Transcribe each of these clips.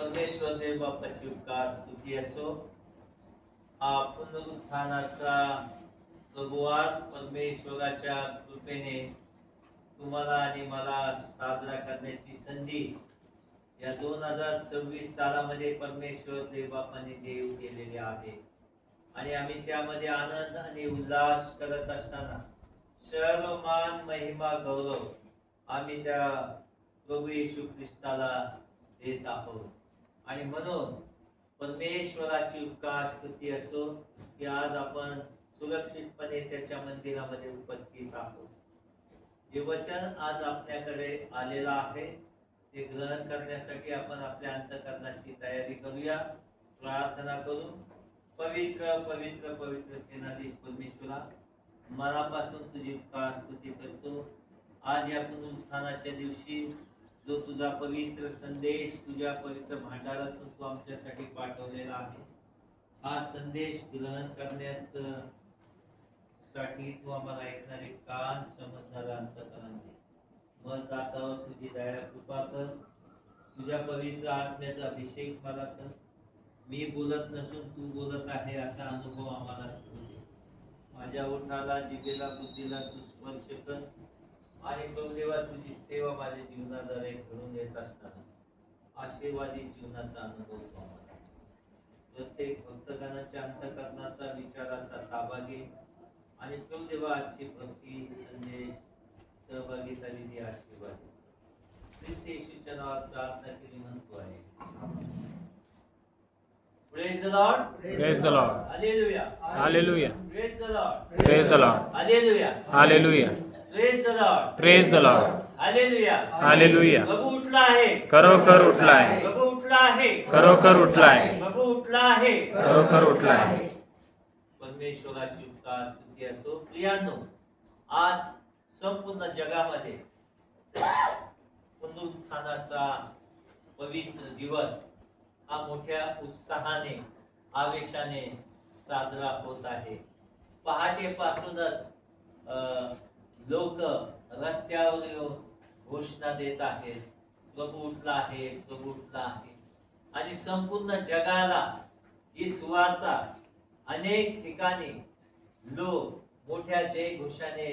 परमेश्वर देव बापाची उपकार स्तुती असो. हा पुनरुत्थानाचा प्रभुवार परमेश्वराच्या कृपेने तुम्हाला आणि मला साजरा करण्याची संधी या 2026 सालामध्ये परमेश्वर देव बापाने देव केलेले आहे आणि आम्ही त्यामध्ये आनंद आणि उल्हास करत असताना सर्व मान महिमा गौरव आम्ही त्या प्रभू येशू ख्रिस्ताला देत आहोत. आणि म्हणून परमेश्वराची उपकार स्तुती असो की आज आपण सुरक्षितपणे त्याच्या मंदिरामध्ये उपस्थित आहोत. जे वचन आज आपल्याकडे आलेलं आहे ते ग्रहण करण्यासाठी आपण आपल्या अंतःकरणाची तयारी करूया. प्रार्थना करू. पवित्र पवित्र पवित्र सेनाधीश परमेश्वरा, मनापासून तुझी उपकार स्तुती करतो. आज या पुनरुत्थानाच्या दिवशी जो तुझा पवित्र संदेश तुझ्या पवित्र भांडारातून तू आमच्यासाठी पाठवलेला आहे, हा संदेश ग्रहण करण्याचं साठी तू आम्हाला ऐकणारे कान समजणारा अंतःकरण दे. मग दासावर तुझी दया कृपा कर. तुझ्या पवित्र आत्म्याचा अभिषेक मला कर. मी बोलत नसून तू बोलत आहे असा अनुभव आम्हाला करू दे. माझ्या ओठाला, जिभेला, बुद्धीला तू स्पर्श कर आणि प्रभुदेवा तुझी सेवा माझ्या जीवनाद्वारे घडून येत असताना आशीर्वादी जीवनाचा अनुभव तू आम्हाला. प्रत्येक भक्तगणाच्या अंतःकरणाचा विचाराचा ताबा घे आणि प्रभुदेवा आजची भक्ती संदेश सहभागिता विधी आशीर्वाद ख्रिस्त येशूच्या नावात प्रार्थना केली म्हणतो आहे. Praise the Lord. Praise the Lord. Hallelujah. Hallelujah. Praise the Lord. Praise the Lord. Hallelujah. Hallelujah. Praise the Lord. Praise the Lord. Hallelujah. Hallelujah. प्रभू उठला आहे. खरोखर उठला आहे. प्रभू उठला आहे. खरोखर उठला आहे. प्रभू उठला आहे. खरोखर उठला आहे. परमेश्वराची उपकार स्तुती असो. प्रियांनो, आज संपूर्ण जगामध्ये पुनरुत्थानाचा पवित्र दिवस हा मोठ्या उत्साहाने आवेशाने साजरा होत आहे. पहाटेपासूनच लोक रस्त्यावर येऊन घोषणा देत आहेत, प्रभू उठला आहे, प्रभू उठला आहे. आणि संपूर्ण जगाला ही सुवार्ता अनेक ठिकाणी लोक मोठ्या जयघोषाने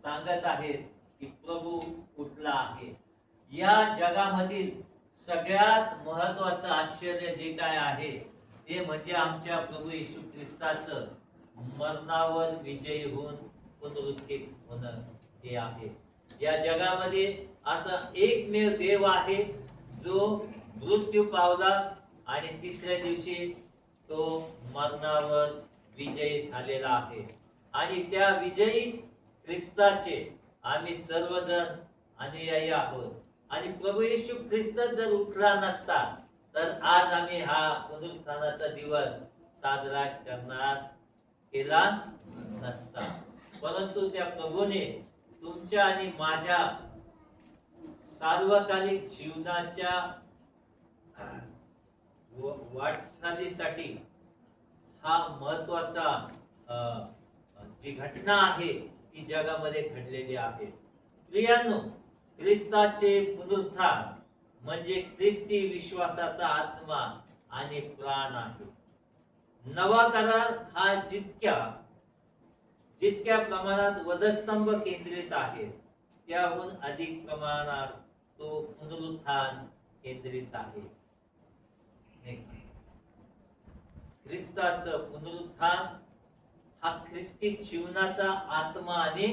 सांगत आहेत की प्रभू उठला आहे. या जगामधील सगळ्यात महत्वाचं आश्चर्य जे काय आहे ते म्हणजे आमच्या प्रभू येशू ख्रिस्ताचं मरणावर विजयी होऊन पुनरुत्थित होणं हे आहे. या जगामध्ये असा एकमेव देव आहे जो मृत्यू पावला आणि तिसऱ्या दिवशी तो मरणावर विजयी झालेला आहे. आणि त्या विजयी ख्रिस्ताचे आम्ही सर्वजण अनुयायी आहोत. आणि प्रभू येशू ख्रिस्त जर उठला नसता तर आज आम्ही हा पुनरुत्थानाचा दिवस साजरा केला नसता. परंतु त्या प्रभूने तुमच्या आणि माझ्या सार्वकालिक जीवनाच्या वाटचालीसाठी हा महत्वाचा जी घटना आहे ती जगामध्ये घडलेली आहे. प्रियांनो, ख्रिस्ताचे पुनरुत्थान म्हणजे ख्रिस्ती विश्वासाचा आत्मा आणि प्राण आहे. नवा करार हा जितक्या प्रमाणात वधस्तंभ केंद्रित आहे त्याहून अधिक प्रमाणात तो पुनरुत्थान केंद्रित आहे. ख्रिस्ताचं पुनरुत्थान हा ख्रिस्ती जीवनाचा आत्मा आणि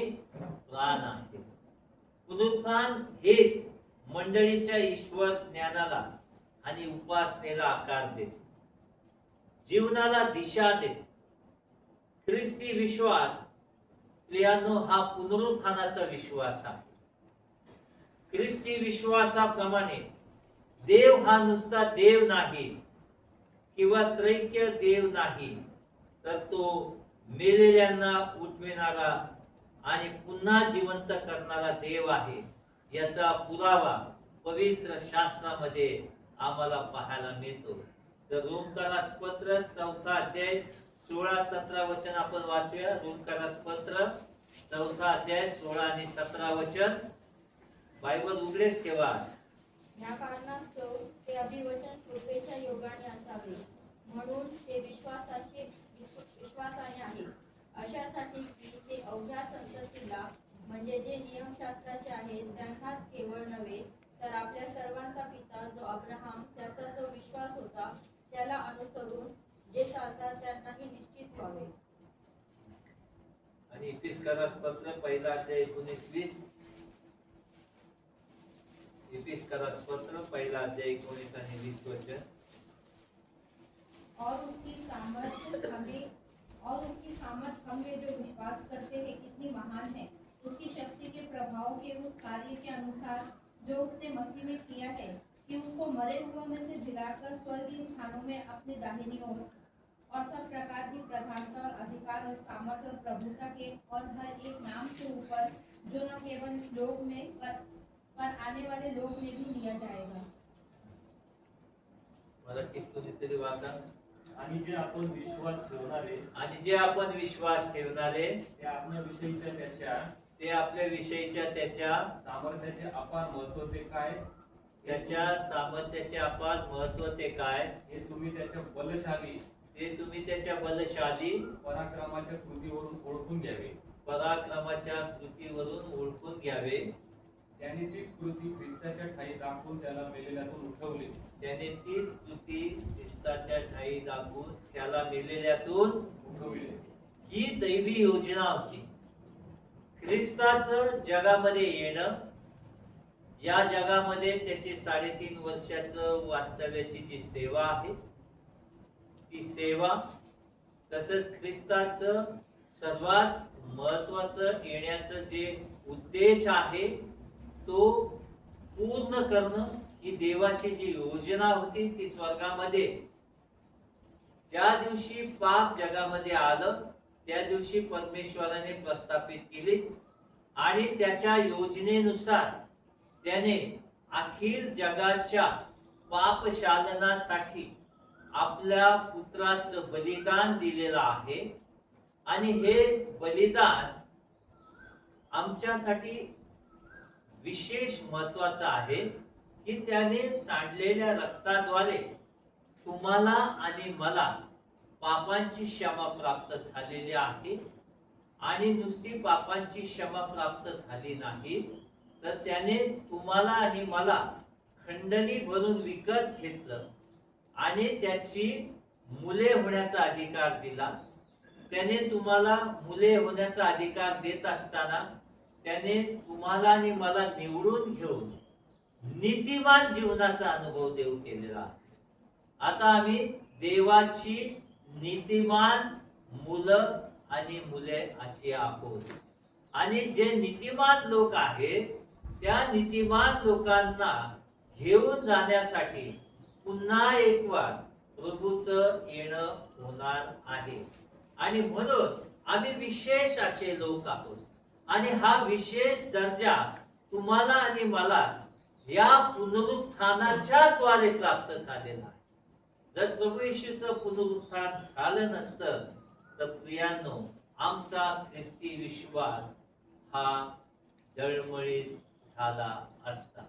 प्राण आहे. पुनरुत्थान हेच मंडळीच्या ईश्वर ज्ञानाला आणि उपासनेला आकार देते, जीवनाला दिशा देते. ख्रिस्ती विश्वास प्रियांनो हा पुनरुत्थानाचा विश्वास आहे. ख्रिस्ती विश्वासाप्रमाणे देव हा नुसता देव नाही किंवा त्रैक्य देव नाही, तर तो मेलेल्यांना उठविणारा आणि पुन्हा जिवंत करणारा देव आहे. याचा पुरावा पवित्र शास्त्रामध्ये आम्हाला पाहायला मिळतो. जर रोमकारास पत्र 4 अध्याय 16-17 वचन आपण वाचूया. रोमकारास पत्र 4 अध्याय 16 आणि 17 वचन. बायबल उघडेच ठेवा. या कारणास्तव इपिस्करास पत्र पहिला अध्याय 19-20. इपिस्करास पत्र पहिला अध्याय 19 आणि 20 वचन. और उसकी सामर्थ हम में जो विश्वास करते हैं कितनी महान है। उसकी शक्ति के प्रभाव के उस कार्य के अनुसार जो उसने मसीह में किया है कि उसको मरे हुओं में से जिलाकर स्वर्गीय स्थानों में अपनी दाहिनी ओर और सब प्रकार की प्रधानता और अधिकार और सामर्थ और प्रभुता के और हर एक नाम के ऊपर जो न केवल इस लोक में पर आने वाले लोक में भी लिया जाएगा। मला किती वाचा. आणि जे आपण विश्वास ठेवणारे आणि जे आपण विश्वास ठेवणारे ते आपल्या विषयीच्या त्याच्या ते आपल्या विषयीच्या त्याच्या सामर्थ्याचे अपार महत्व ते काय त्याच्या सामर्थ्याचे अपार महत्व ते काय हे तुम्ही त्याच्या बलशाली ते तुम्ही त्याच्या बलशाली पराक्रमाच्या कृतीवरून ओळखून घ्यावे. पराक्रमाच्या कृतीवरून ओळखून घ्यावे. त्याने तीच कृती ख्रिस्ताच्या ठाई दाखवून त्याला मेलेल्यातून उठवले. त्याने तीच कृती ख्रिस्ताच्या ठाई दाखवून त्याला मेलेल्यातून उठवले. ही दैवी योजना होती. ख्रिस्ताचं जगामध्ये येणं, या जगामध्ये त्याची 3.5 वर्षाचं वास्तव्याची जी सेवा आहे ती सेवा, तसंच ख्रिस्ताचं सर्वात महत्वाचं येण्याचं जे उद्देश आहे तो पूर्ण करणं ही देवाची जी योजना होती. ती स्वर्गामध्ये ज्या दिवशी पाप जगामध्ये आलं त्या दिवशी परमेश्वराने प्रस्थापित केली आणि त्याच्या योजनेनुसार त्याने अखिल जगाच्या पापशालनासाठी आपल्या पुत्राचं बलिदान दिलेलं आहे. आणि हे बलिदान आमच्यासाठी विशेष महत्वाचं आहे की त्याने सांडलेल्या रक्ताद्वारे तुम्हाला आणि मला पापांची क्षमा प्राप्त झालेली आहे. आणि नुसती पापांची क्षमा प्राप्त झाली नाही तर त्याने तुम्हाला आणि मला खंडणी भरून विकत घेतलं आणि त्याची मुले होण्याचा अधिकार दिला. त्याने तुम्हाला मुले होण्याचा अधिकार देत असताना त्याने तुम्हाला आणि मला निवडून घेऊन नीतिमान जीवनाचा अनुभव देऊ केलेला. आता आम्ही देवाची नीतिमान मुलं आणि मुले अशी आहोत. आणि जे नीतिमान लोक आहेत त्या नीतिमान लोकांना घेऊन जाण्यासाठी पुन्हा एक वार प्रभूचं येणं होणार आहे. आणि म्हणून आम्ही विशेष असे लोक आहोत. आणि हा विशेष दर्जा तुम्हाला आणि मला या पुनरुत्थानाच्या द्वारे प्राप्त झालेला आहे. जर प्रभू येशूचं पुनरुत्थान झालं नसतं तर प्रियांनो आमचा ख्रिस्ती विश्वास हा डळमळीत झाला असता.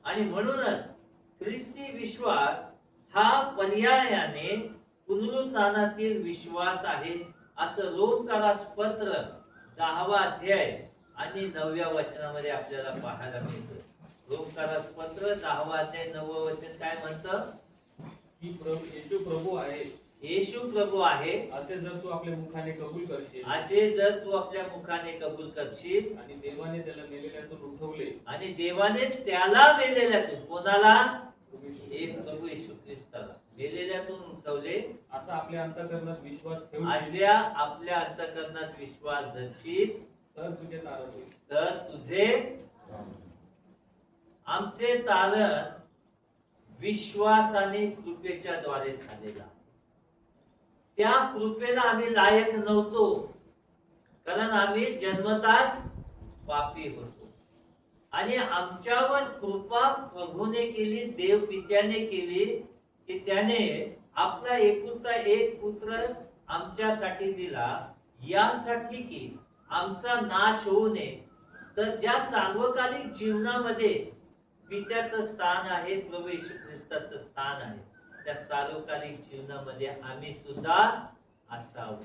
आणि म्हणूनच ख्रिस्ती विश्वास हा पर्यायाने पुनरुत्थानातील विश्वास आहे असं रोमकारास पत्र 10वा अध्याय आणि 9व्या वचनामध्ये आपल्याला पाहायला मिळतं. रोमकारास पत्र 10वा अध्याय 9वं वचन काय म्हणतं की येशू प्रभू आहे. येशू प्रभू आहे असे जर तू आपल्या मुखाने कबूल करशील असे जर तू आपल्या मुखाने कबूल करशील आणि देवाने त्याला मेलेल्यातून उठवले आणि देवाने त्याला मेलेल्यातून कोणाला एक प्रभू येशू ख्रिस्ताला मेलेल्यातून उठवले असा आपल्या अंतःकरणात विश्वास ठेवशील अशा आपल्या अंतःकरणात विश्वास धरशील तर तुझे तारण होईल. तर तुझे आमचे तारण विश्वासाने कृपेच्या द्वारे झालेला. त्या कृपेला आम्ही लायक नव्हतो कारण आम्ही जन्मताच पापी होतो. आणि आमच्यावर कृपा प्रभूने केली, देव पित्याने केली की त्याने आपला एकुलता एक पुत्र आमच्यासाठी दिला यासाठी की आमचा नाश होऊ नये. तर ज्या सार्वकालिक जीवनामध्ये पित्याचं स्थान आहे, प्रभू येशू ख्रिस्ताचं स्थान आहे, त्या सार्वकालिक जीवनामध्ये आम्ही सुद्धा असावं.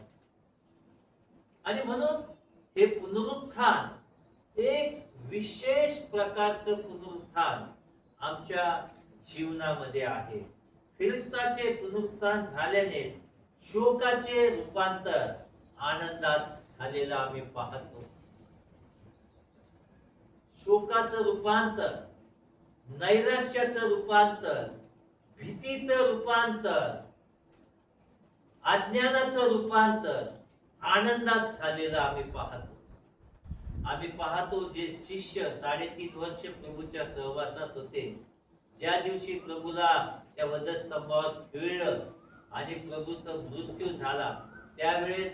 आणि म्हणून हे पुनरुत्थान एक विशेष प्रकारचं पुनरुत्थान आमच्या जीवनामध्ये आहे. ख्रिस्ताचे पुनरुत्थान झाल्याने शोकाचे रूपांतर आनंदात झालेलं आम्ही पाहतो. शोकाचं रूपांतर, नैराश्याचं रूपांतर, भीतीचं रूपांतर, अज्ञानाचं रूपांतर आनंदात झालेलं आम्ही पाहतो. आम्ही पाहतो जे शिष्य 3.5 वर्ष प्रभूच्या सहवासात होते, ज्या दिवशी प्रभूला त्या वधस्तंभावर खिळलं आणि प्रभूचा मृत्यू झाला, त्यावेळेस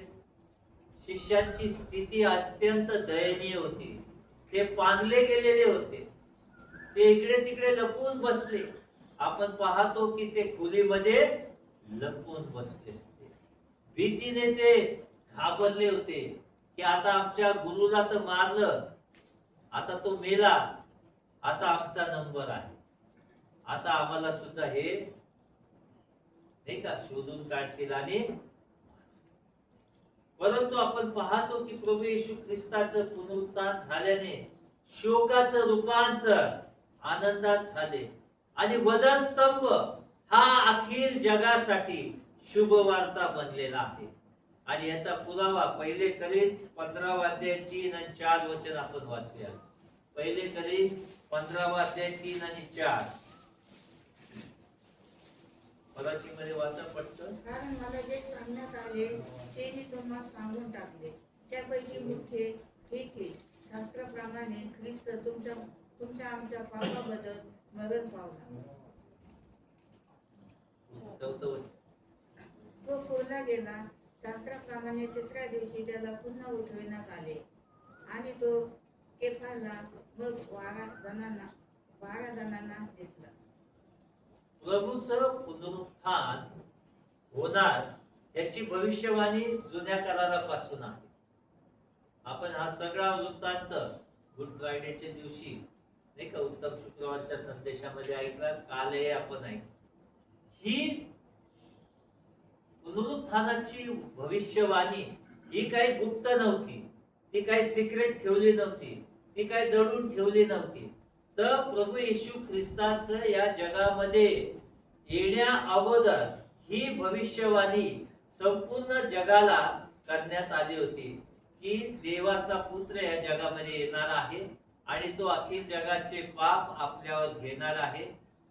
शिष्यांची स्थिती अत्यंत दयनीय होती. ते पांगले गेलेले होते, ते इकडे तिकडे लपून बसले. आपण पाहतो की ते खोलीमध्ये लपून बसले होते. भीतीने ते घाबरले होते की आता आमच्या गुरुला तर मारलं, आता तो मेला, आता आमचा नंबर आहे, आता आम्हाला सुद्धा हे नाही का शोधून काढतील. आणि परंतु आपण पाहतो की प्रभू येशू ख्रिस्ताचं पुनरुत्थान झाल्याने शोकाचं रूपांतर आनंदात झाले आणि वधस्तंभ हा अखिल जगासाठी शुभ वार्ता बनलेला आहे. आणि याचा पुरावा 1 करिंथ 15 अध्याय 3 आणि 4 वचन आपण वाचूया. 1 करिंथ 15 अध्याय 3 आणि 4 मराठीमध्ये वाचा पटकन. कारण मला जे सांगण्यात आले ते मी तुम्हाला सांगून टाकले. त्यापैकी मुख्य हे की शास्त्राप्रमाणे ख्रिस्त तुमच्या आमच्या पापाबद्दल मरण पावला. 4 वचन. तो कोरला गेला. शास्त्राप्रमाणे 3ऱ्या दिवशी त्याला पुन्हा उठविण्यात आले आणि तो केफाला मग 12 जणांना दिसला. प्रभूचं पुनरुत्थान होणार याची भविष्यवाणी जुन्या करारापासून आहे. आपण हा सगळा वृत्तांत गुड फ्रायडेच्या दिवशी नाही का उत्तम शुक्रवारच्या संदेशामध्ये ऐकला, कालही आपण ऐकलं. ही पुनरुत्थानाची भविष्यवाणी ही काही गुप्त नव्हती, ती काही सिक्रेट ठेवली नव्हती, ती काही दडून ठेवली नव्हती. तर प्रभू येशू ख्रिस्ताचं या जगामध्ये येण्या अगोदर ही भविष्यवाणी संपूर्ण जगाला करण्यात आली होती की देवाचा पुत्र या जगामध्ये येणार आहे आणि तो अखिल जगाचे पाप आपल्यावर घेणार आहे.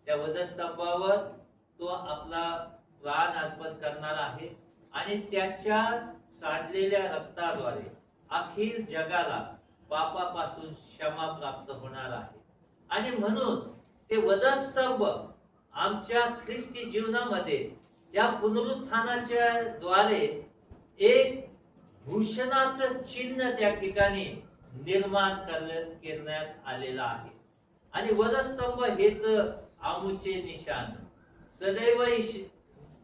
त्या वधस्तंभावर तो आपला प्राण अर्पण करणार आहे आणि त्याच्या सांडलेल्या रक्ताद्वारे अखिल जगाला पापापासून क्षमा प्राप्त होणार आहे. आणि म्हणून ते वधस्तंभ आमच्या ख्रिस्ती जीवनामध्ये या पुनरुत्थानाच्या द्वारे एक भूषणाचं चिन्ह त्या ठिकाणी निर्माण करण्यात आलेलं आहे. आणि वधस्तंभ हेच आमुचे निशान, सदैव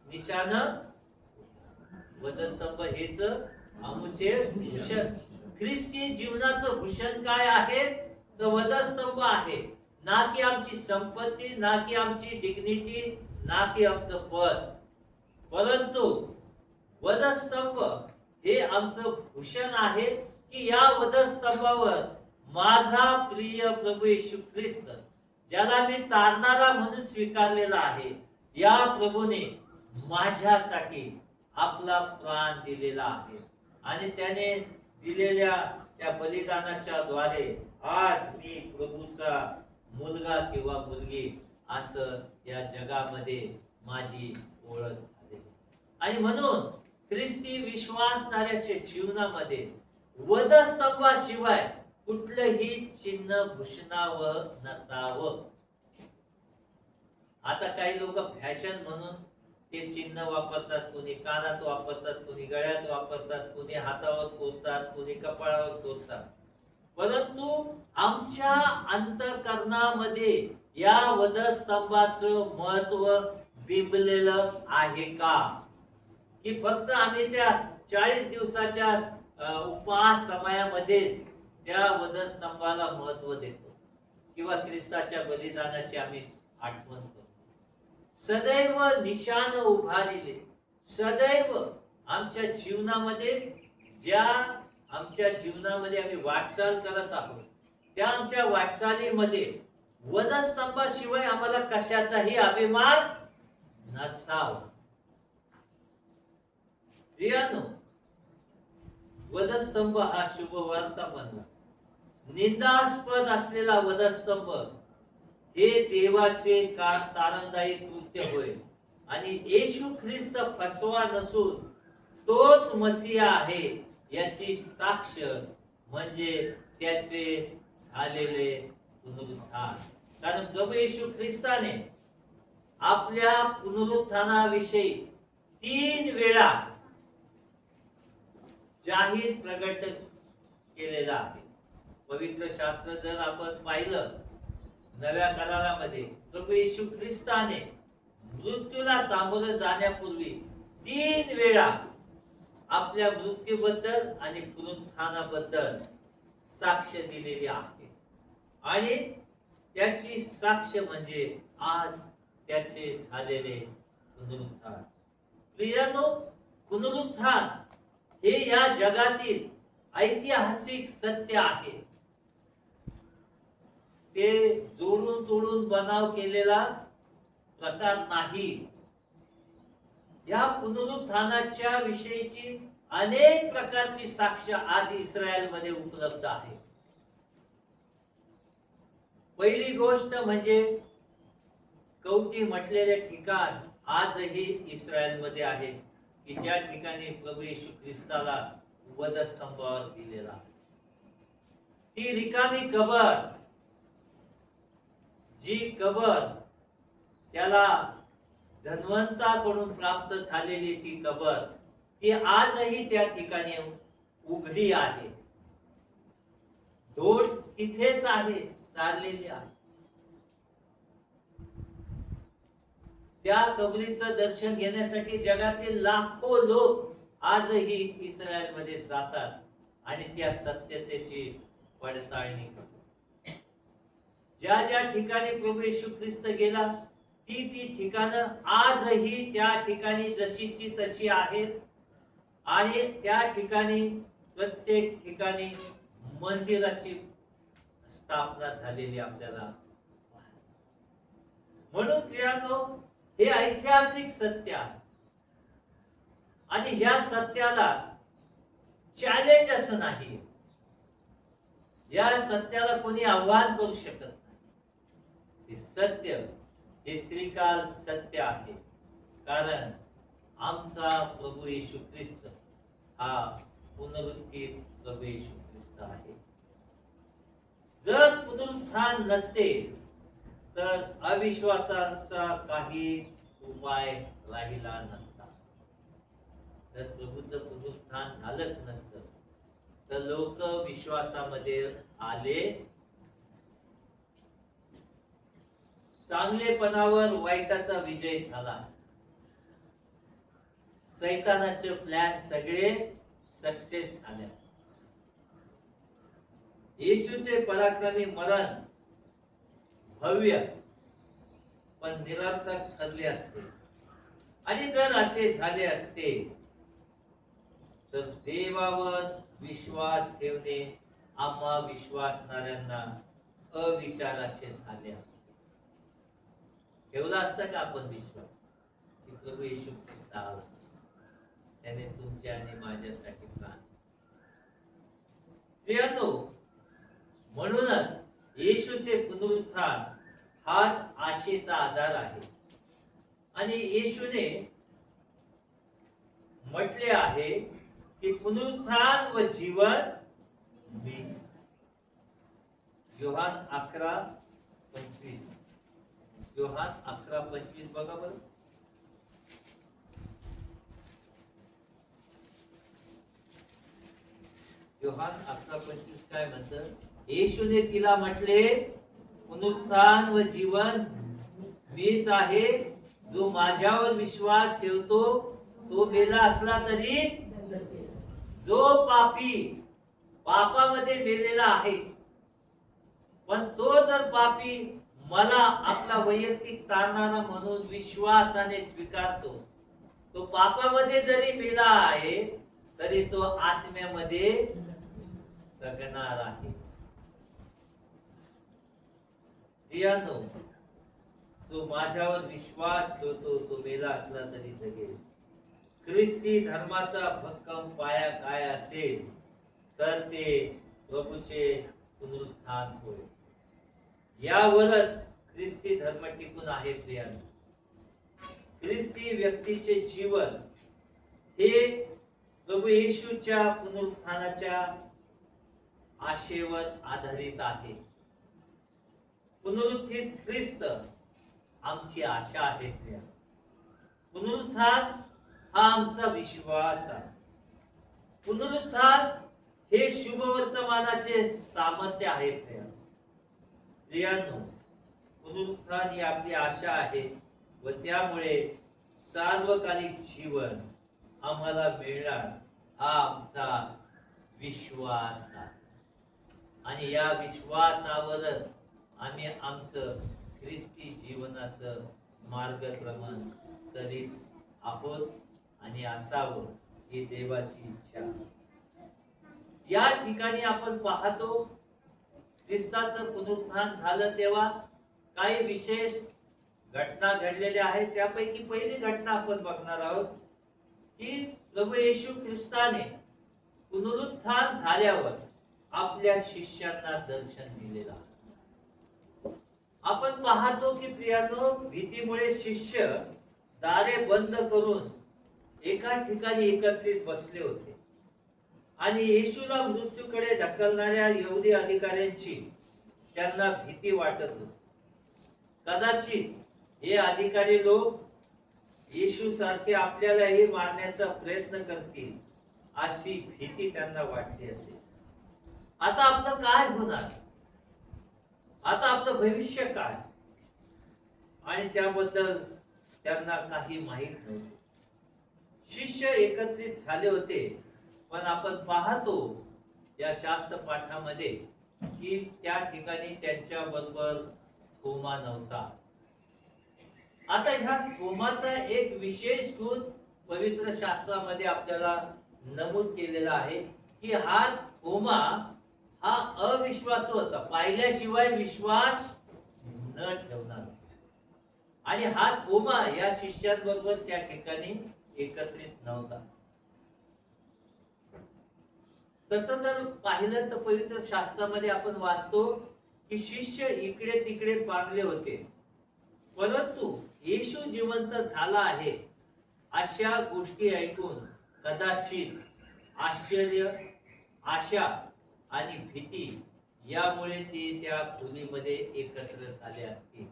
निशान. वधस्तंभ हेच आमुचे भूषण. ख्रिस्ती जीवनाचं भूषण काय आहे? तर वधस्तंभ आहे. ना की आमची संपत्ती, ना की आमची डिग्निटी, ना की आमचं पद, परंतु वधस्तंभ हे आमचं भूषण आहे की या वधस्तंभावर माझा प्रिय प्रभू येशू ख्रिस्त, ज्याला मी तारणारा म्हणून स्वीकारलेला आहे, या प्रभूने माझ्यासाठी आपला प्राण दिलेला आहे. आणि त्याने दिलेल्या त्या बलिदानाच्या द्वारे आज मी प्रभूचा मुलगा किंवा मुलगी असं या जगामध्ये माझी ओळख झाली. आणि म्हणून ख्रिस्ती विश्वासणाऱ्याच्या जीवनामध्ये वधस्तंभाशिवाय कुठलंही चिन्ह भूषणावं नसावं. आता काही लोक फॅशन म्हणून ते चिन्ह वापरतात, कोणी कानात वापरतात, कोणी गळ्यात वापरतात, कोणी हातावर कोरतात, कोणी कपाळावर कोरतात. परंतु आमच्या अंतःकरणामध्ये या वधस्तंभाचं महत्व बिंबलेलं आहे का? की फक्त आम्ही त्या 40 दिवसाच्या उपवास समयामध्येच त्या वधस्तंभाला महत्व देतो किंवा ख्रिस्ताच्या बलिदानाची आम्ही आठवण करतो. सदैव निशान उभारिले, सदैव आमच्या जीवनामध्ये ज्या आमच्या जीवनामध्ये आम्ही वाटचाल करत आहोत, त्या आमच्या वाटचालीमध्ये वधस्तंभाशिवाय आम्हाला कशाचाही अभिमान नसावा. प्रियानो, वधस्तंभ हा शुभ वार्ता बनला. निंदास्पद असलेला वधस्तंभ हे देवाचे तारणदायी कृत्य होय आणि येशू ख्रिस्त फसवा नसून तोच मसीहा आहे याची साक्ष म्हणजे त्याचे झालेले पुनरुत्थान. कारण प्रभू येशू ख्रिस्ताने आपल्या पुनरुत्थानाविषयी 3 वेळा जाहीर प्रगट केलेला आहे. पवित्र शास्त्र जर आपण पाहिलं नव्या करारामध्ये प्रभू येशू ख्रिस्ताने मृत्यूला सामोरं जाण्यापूर्वी 3 वेळा आपल्या मृत्यूबद्दल आणि पुनरुत्थानाबद्दल साक्ष दिलेली आहे आणि त्याची साक्ष म्हणजे आज त्याचे झालेले पुनरुत्थान. प्रियानो, पुनरुत्थान हे या जगातील ऐतिहासिक सत्य आहे. ते जोडून तोडून बनाव केलेला प्रकार नाही. या पुनरुत्थानाच्या विषयीची अनेक प्रकारची साक्ष आज इस्रायलमध्ये उपलब्ध आहे. पहिली गोष्ट म्हणजे कवटी म्हटलेले ठिकाण आजही इस्रायलमध्ये आहे की ज्या ठिकाणी प्रभू येशू ख्रिस्ताला वधस्तंभावर दिलेला. ती रिकामी कबर, जी कबर त्याला धन्वंताकडून प्राप्त झालेली ती कबर, ती आजही त्या ठिकाणी उघडी आहे. धोट तिथेच आहे, सारलेली आहे. त्या कबरीचं दर्शन घेण्यासाठी जगातील लाखो लोक आजही इस्रायलमध्ये जातात आणि त्या सत्यतेची पडताळणी करतात. ज्या ज्या ठिकाणी प्रभू येशू ख्रिस्त गेला ती ठिकाणं आजही त्या ठिकाणी जशीची तशी आहेत आणि त्या ठिकाणी प्रत्येक ठिकाणी मंदिराची स्थापना झालेली आपल्याला. म्हणून प्रियानो, हे ऐतिहासिक सत्य आहे आणि ह्या सत्याला चॅलेंज असं नाही. या सत्याला कोणी आव्हान करू शकत नाही. हे सत्य हे त्रिकाल सत्य आहे. कारण आमचा प्रभू येशू ख्रिस्त हा पुनरुत्थित प्रभू येशू ख्रिस्त आहे. जर पुनरुत्थान नसते तर अविश्वासाचा काहीच उपाय राहिला नसता. जर प्रभूचं पुनरुत्थान झालंच नसतं तर लोक विश्वासामध्ये आले. चांगलेपणावर वाईटाचा विजय झाला. सैतानाचे प्लॅन सगळे सक्सेस झाले. येशूचे पराक्रमी मरण भव्य पण निरर्थक ठरले असते. आणि जर असे झाले असते तर देवावर विश्वास ठेवणे आम्हा विश्वासणाऱ्यांना अविचाराचे झाले असते. ठेवला असता का आपण विश्वास की प्रभू येशू ख्रिस्त आला, त्याने तुमच्या आणि माझ्यासाठी प्राण. प्रियांनो, म्हणूनच येशूचे पुनरुत्थान हाच आशेचा आधार आहे. आणि येशूने म्हटले आहे की पुनरुत्थान व जीवन मीच. योहान 11:25. योहान 11:25 बघा बरं. योहान 11:25 काय म्हणतं? येशूने तिला म्हटले, पुनरुत्थान व जीवन मीच आहे. जो माझ्यावर विश्वास ठेवतो तो मेला असला तरी, जो पापी पापामध्ये मेलेला आहे पण तो जर पापी मला आपला वैयक्तिक तारणारा म्हणून विश्वासाने स्वीकारतो, तो पापामध्ये जरी मेला आहे तरी तो आत्म्यामध्ये जगणार आहे. प्रियांनो, जो माझ्यावर विश्वास ठेवतो तो मेला असला तरी जगेल. ख्रिस्ती धर्माचा भक्कम पाया काय असेल तर ते प्रभूचे पुनरुत्थान होईल. यावरच ख्रिस्ती धर्म टिकून आहे प्रियांनो. ख्रिस्ती व्यक्तीचे जीवन हे प्रभू येशूच्या पुनरुत्थानाच्या आशेवर आधारित आहे. पुनरुत्थित ख्रिस्त आमची आशा आहे प्रियांनो. पुनरुत्थान हा आमचा विश्वास आहे. पुनरुत्थान हे शुभवर्तमानाचे सामर्थ्य आहे प्रियांनो. पुनरुत्थान ही आपली आशा आहे व त्यामुळे सार्वकालिक जीवन आम्हाला मिळणार हा आमचा विश्वास आहे. आणि या विश्वासावरच आम्ही आमचं ख्रिस्ती जीवनाचं मार्गक्रमण करीत आहोत आणि असावं ही देवाची इच्छा. या ठिकाणी आपण पाहतो ख्रिस्ताचं पुनरुत्थान झालं तेव्हा काही विशेष घटना घडलेल्या आहेत. त्यापैकी पहिली घटना आपण बघणार आहोत की प्रभू येशू ख्रिस्ताने पुनरुत्थान झाल्यावर आपल्या शिष्यांना दर्शन दिलेलं आहे. आपण पाहतो की प्रियांनो, भीतीमुळे शिष्य दारे बंद करून एका ठिकाणी एकत्रित बसले होते आणि येशूला मृत्यूकडे ढकलणाऱ्या यहुदी अधिकाऱ्यांची त्यांना भीती वाटत होती. कदाचित हे अधिकारी लोक येशू सारखे आपल्यालाही मारण्याचा प्रयत्न करतील अशी भीती त्यांना वाटली असेल. आता आपलं काय होणार, आता आपलं भविष्य काय, आणि त्याबद्दल त्यांना काही माहित नव्हते. शिष्य एकत्रित झाले होते, पण आपण पाहतो या शास्त्र पाठामध्ये की त्या ठिकाणी त्यांच्या बरोबर थोमा नव्हता. आता ह्या थोमाचा एक विशेष गुण पवित्र शास्त्रामध्ये आपल्याला नमूद केलेला आहे की हा थोमा हा अविश्वासू होता, पाहिल्याशिवाय विश्वास न ठेवणार. आणि हा थोमा या शिष्यांबरोबर त्या ठिकाणी एकत्रित नव्हता. तसं जर पाहिलं तर पवित्र शास्त्रामध्ये आपण वाचतो की शिष्य इकडे तिकडे पांगले होते, परंतु येशू जिवंत झाला आहे अशा गोष्टी ऐकून कदाचित आश्चर्य, आशा आणि भीती यामुळे ते त्या खोलीमध्ये एकत्र झाले असतील.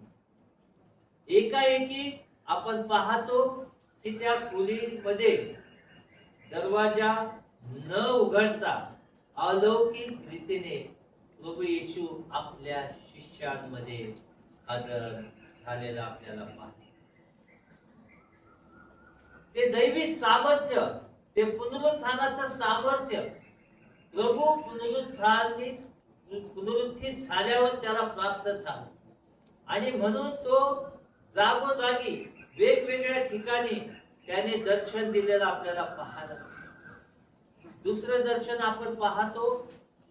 एकाएकी आपण पाहतो की त्या खोलीमध्ये दरवाजा न उघडता अलौकिक रीतीने प्रभू येशू आपल्या शिष्यांमध्ये हजर झालेला आपल्याला पाहतो. ते दैवी सामर्थ्य, ते पुनरुत्थानाचं सामर्थ्य प्रभू पुनरुत्थित झाल्यावर त्याला प्राप्त झालं. आणि म्हणून तो जागोजागी वेगवेगळ्या ठिकाणी त्याने दर्शन दिलेलं आपल्याला पाहायला. दुसरं दर्शन आपण पाहतो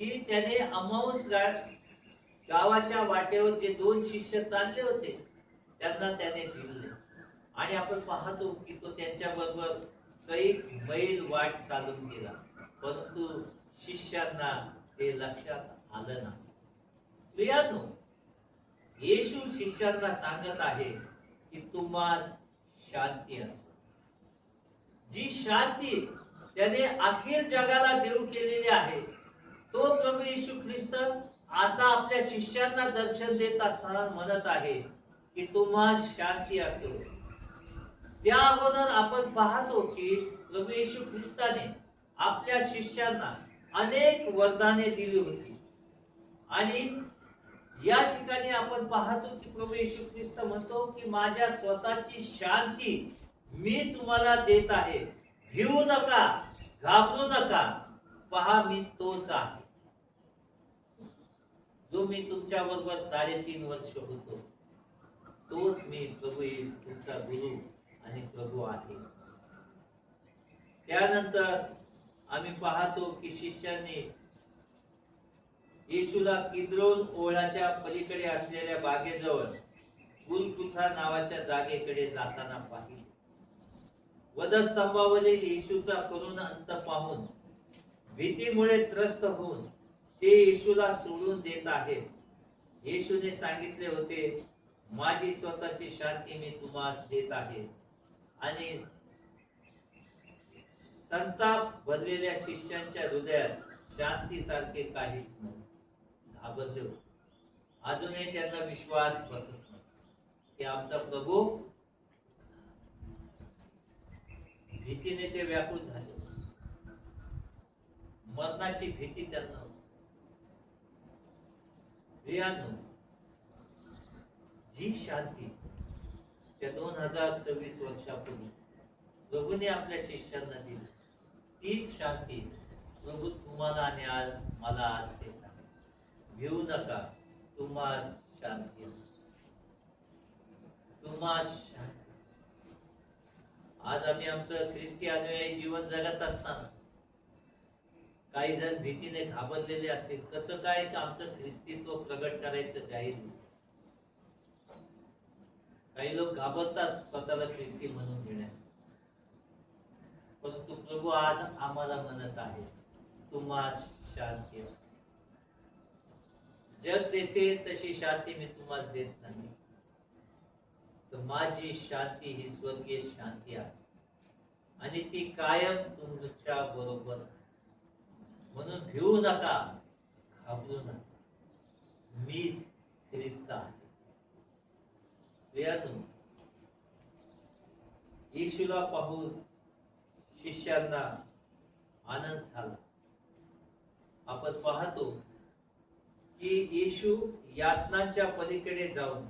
की त्याने अमाउस गावाच्या वाटेवर जे 2 शिष्य चालले होते त्यांना त्याने दिले. आणि आपण पाहतो की तो त्यांच्या बरोबर काही मैल वाट चालून गेला, परंतु शिष्यांना ते लक्षात आलं नाही. प्रियांनो, येशू शिष्यांना सांगत आहे की तुम्हाला शांती असो. जी शांती त्याने अखिल जगाला देऊ केलेली आहे, तो प्रभू येशू ख्रिस्त आता आपल्या शिष्यांना दर्शन देत असताना म्हणत आहे की तुम्हाला शांती असो. त्या अगोदर आपण पाहतो की प्रभू येशू ख्रिस्ताने आपल्या शिष्यांना अनेक वरदाने दिली होती. आणि या ठिकाणी आपण पाहतो की प्रभू येशू ख्रिस्त म्हणतो की माझ्या स्वतःची शांती मी तुम्हाला देत आहे, भिवू नका, घाबरू नका, पहा मी तोच आहे जो मी तुमच्या बरोबर 3.5 वर्ष होतो. तोच मी प्रभू तुमचा गुरु आणि प्रभू आहे. त्यानंतर आम्ही पाहतो की शिष्यांनी येशूला किद्रोन ओढ्याच्या पलीकडे असलेल्या बागेजवळ गुलगुथा नावाच्या जागेकडे जाताना पाहिले. वधस्तंभावरील येशूचा करुण अंत पाहून भीतीमुळे त्रस्त होऊन ते येशूला सोडून देत आहेत. येशूने सांगितले होते, माझी स्वतःची शांती मी तुम्हास देत आहे. आणि संताप भरलेल्या शिष्यांच्या हृदयात शांतीसारखे काहीच नाही. घाबरले होते. अजूनही त्यांना विश्वास बसत नाही की आमचा प्रभू. भीतीने ते व्याकुळ झाले. मरणाची भीती त्यांना होती. प्रियांनो, जी शांती त्या 2026 वर्षापूर्वी प्रभूने आपल्या शिष्यांना दिली, तीच शांती प्रभू तुम्हाला आणि मला आज देत आहे. भिवू नका, तुम्हास शांती, तुम्हास शांती. आज आम्ही आमचं ख्रिस्ती अनुयायी जीवन जगत असताना काही जण भीतीने घाबरलेले असतील. कसं काय आमचं ख्रिस्तीत्व प्रगट करायचं जाहीर. काही लोक घाबरतात स्वतःला ख्रिस्ती म्हणून घेण्यासाठी. परंतु प्रभू आज आम्हाला म्हणत आहे, तुम्हास शांती. जग देते तशी शांती मी तुम्हाला देत नाही. तर माझी शांती ही स्वर्गीय शांती आहे आणि ती कायम तुमच्या बरोबर आहे. म्हणून भिवू नका, घाबरू नका, मीच ख्रिस्त आहे. प्रियांनो, येशूला पाहून शिष्यांना आनंद झाला. आपण पाहतो की येशू यातनांच्या पलीकडे जाऊन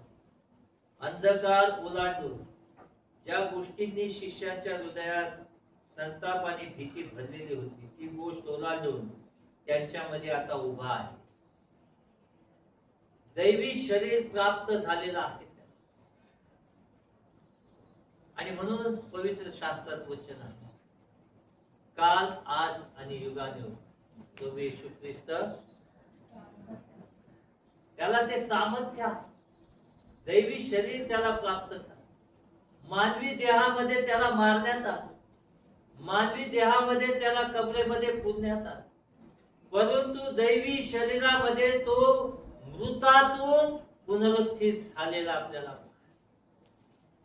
अंधकार ओलांडून ज्या गोष्टींनी शिष्यांच्या हृदयात संताप आणि भीती भरलेली होती, ती गोष्ट ओलांडून त्यांच्यामध्ये आता उभा आहे. दैवी शरीर प्राप्त झालेलं आहे. आणि म्हणून पवित्र शास्त्रात वचन आहे, काल, आज आणि युगानुयुग प्रभू येशू ख्रिस्त, त्याला ते सामर्थ्य, दैवी शरीर त्याला प्राप्त झालं. मानवी देहामध्ये त्याला मारण्यात आलं, मानवी देहामध्ये त्याला कबरेमध्ये पुरण्यात आलं. परंतु दैवी शरीरामध्ये तो मृतातून पुनरुत्थित झालेला आपल्याला.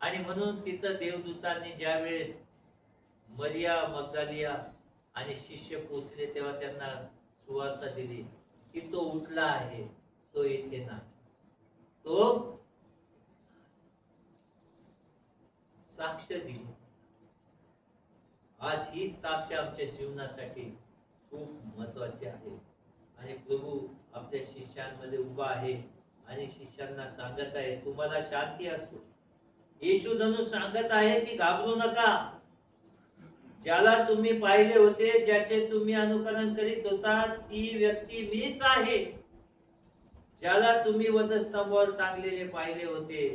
आणि म्हणून तिथं देवदूतांनी ज्यावेळेस मरिया मगदलिया आणि शिष्य पोचले तेव्हा त्यांना सुवार्ता दिली की तो उठला आहे, तो येथे नाही, तो साक्ष दिली. आज ही साक्ष आमच्या जीवनासाठी खूप महत्वाची आहे. आणि प्रभू आपल्या शिष्यांमध्ये उभा आहे आणि शिष्यांना सांगत आहे, तुम्हाला शांती असो. येशू जणू सांगत आहे की घाबरू नका. ज्याला तुम्ही पाहिले होते, ज्याचे तुम्ही अनुकरण करीत होता, ती व्यक्ती मीच आहे. ज्याला तुम्ही वधस्तंभावर टांगलेले पाहिले होते,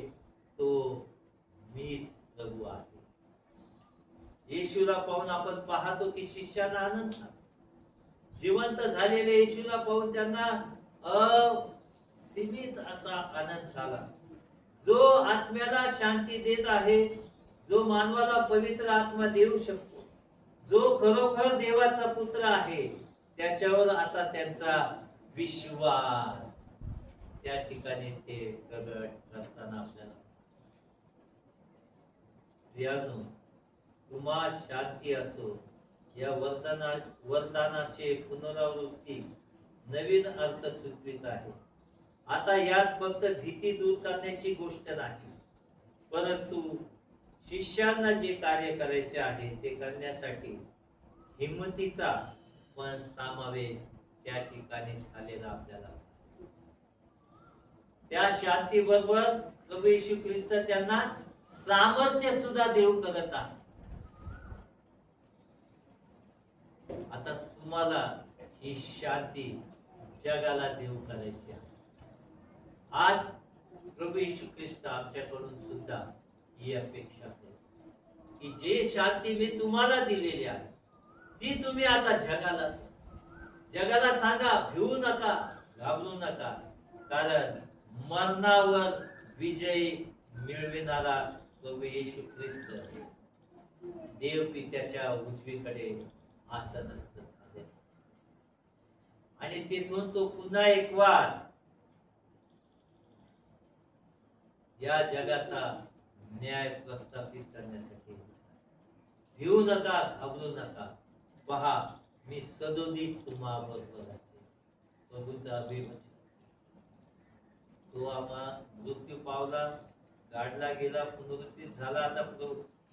तो मीच प्रभू आहे. येशूला पाहून आपण पाहतो की शिष्यांना आनंद झाला. जिवंत झालेले येशूला पाहून त्यांना असीमित असा आनंद झाला. जो आत्म्याला शांती देत आहे, जो मानवाला पवित्र आत्मा देऊ शकतो, जो खरोखर देवाचा पुत्र आहे, त्याच्यावर आता त्यांचा विश्वास त्या ठिकाणी ते प्रगट करताना आपल्याला. प्रियांनो, तुम्हा शांती असो या वरदानाचे पुनरावृत्ती नवीन अर्थ सुचवित आहे. आता यात फक्त भीती दूर करण्याची गोष्ट नाही, परंतु शिष्यांना जे कार्य करायचे आहे ते करण्यासाठी हिम्मतीचा पण समावेश त्या ठिकाणी झालेला आपल्याला. त्या शांती बरोबर प्रभू येशू ख्रिस्त त्यांना सामर्थ्य सुद्धा देऊ करत आहे. आता तुम्हाला ही शांती जगाला देऊ करायची आहे. आज प्रभू येशू ख्रिस्त आमच्याकडून सुद्धा ही अपेक्षा आहे की जे शांती मी तुम्हाला दिलेली आहे ती तुम्ही आता जगाला सांगा. भिवू नका, घाबरू नका, कारण मरणावर विजय मिळविणारा प्रभू येशू ख्रिस्त देव पित्याच्या उजवीकडे आसनस्थ झाले. आणि तिथून तो पुन्हा एक वार या जगाचा न्याय प्रस्थापित करण्यासाठी. भिवू नका, घाबरू नका, पहा मी सदोदित तुम्हाबरोबर असेल. प्रभूचा अभिवचन. तो आम्हा मृत्यू पावला, गाडला गेला, पुनरुत्थित झाला. आता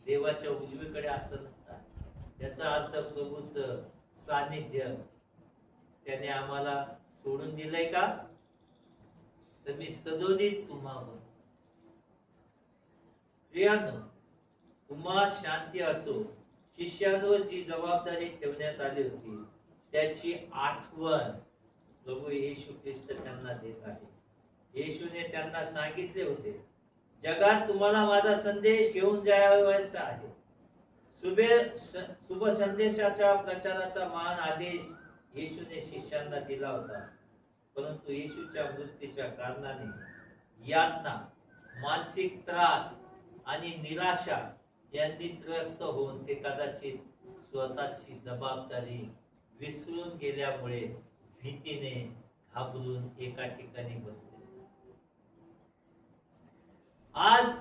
देवाच्या उजवीकडे असं नसतात. याचा अर्थ प्रभूचं सानिध्य त्याने आम्हाला सोडून दिलंय का? तर मी सदोदित तुम्हाबरोबर. प्रियांनो, तुम्हा शांती असो. शिष्यांवर जी जबाबदारी ठेवण्यात आली होती त्याची आठवण प्रभू येशू ख्रिस्त त्यांना देत आहे. येशूने त्यांना सांगितले होते, जगात तुम्हाला माझा संदेश घेऊन जायचा आहे. शुभ संदेशाच्या प्रचाराचा महान आदेश येशूने शिष्यांना दिला होता. परंतु येशूच्या मृत्यूच्या कारणाने यातना, मानसिक त्रास आणि निराशा यांनी त्रस्त होऊन ते कदाचित स्वतःची जबाबदारी विसरून गेल्यामुळे भीतीने घाबरून एका ठिकाणी बसले. आज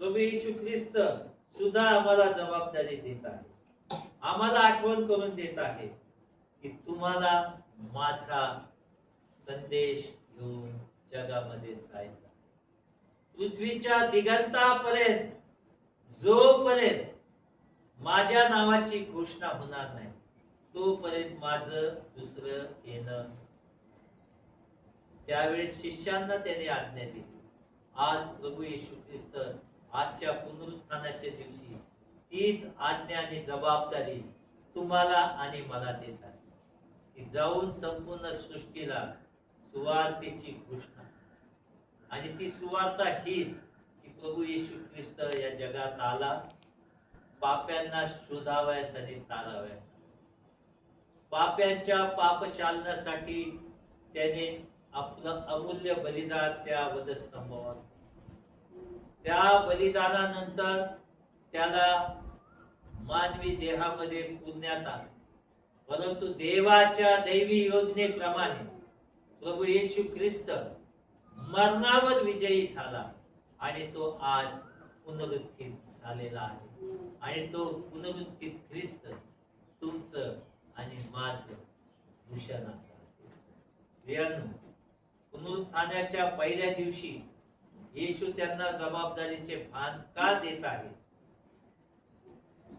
प्रभू येशू ख्रिस्त सुद्धा आम्हाला जबाबदारी देत आहे. आम्हाला आठवण करून देत आहे की तुम्हाला माझा संदेश घेऊन जगामध्ये जायचा. पृथ्वीच्या दिगंतापर्यंत जोपर्यंत माझ्या नावाची घोषणा होणार नाही तोपर्यंत माझं दुसरं येणं. त्यावेळेस शिष्यांना त्याने आज्ञा दिली. आज प्रभू येशू ख्रिस्त आजच्या पुनरुत्थानाच्या दिवशी तीच आज्ञा आणि जबाबदारी तुम्हाला आणि मला देत आहे की जाऊन संपूर्ण सृष्टीला सुवार्तेची घोषणा. आणि ती सुवार्ता हीच की प्रभू येशू ख्रिस्त या जगात आला पाप्यांना शोधावयास आणि तारावयास. पाप्यांच्या पापशालनासाठी त्याने आपलं अमूल्य बलिदान त्या वधस्तंभावर. त्या बलिदानानंतर त्याला मानवी देहामध्ये पुरण्यात आले. परंतु देवाच्या दैवी योजनेप्रमाणे प्रभू येशू ख्रिस्त मरणावर विजयी झाला आणि तो आज पुनरुत्थित झालेला आहे. आणि तो पुनरुत्थित ख्रिस्त तुमचं आणि माझं भूषण असा. पुनरुत्थानाच्या पहिल्या दिवशी येशू त्यांना जबाबदारीचे भान का देत आहे?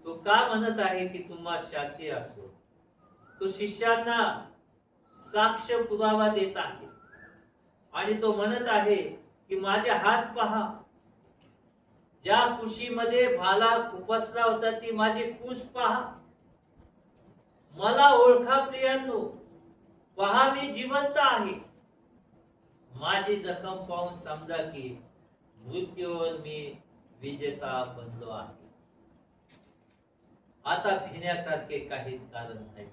तो का म्हणत आहे की तुम्हा शांती असो? तो शिष्यांना साक्ष पुरावा देत आहे आणि तो म्हणत आहे की माझे हात पहा, ज्या कुशीमध्ये भाला खुपसला होता ती माझी कूस पहा. मला ओळखा प्रियांनो, पहा मी जिवंत आहे. माझी जखम पाहून समजा की मृत्यूवर मी विजेता बनलो आहे. आता भिण्यासारखे काहीच कारण नाही.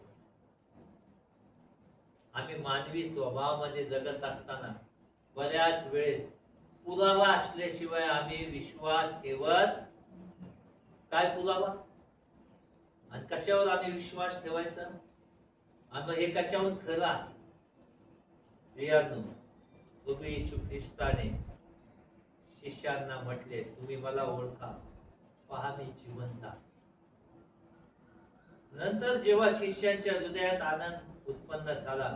आम्ही मानवी स्वभावामध्ये जगत असताना बऱ्याच वेळेस पुरावा असल्याशिवाय आम्ही विश्वास ठेवत. काय पुरावा आणि कशावर आम्ही विश्वास ठेवायचा? आम्ही हे कशावर खरं आहे? प्रभू येशू ख्रिस्ताने शिष्यांना म्हटले, तुम्ही मला ओळखा, पहा मी जिवंत आहे. नंतर जेव्हा शिष्यांच्या हृदयात आनंद उत्पन्न झाला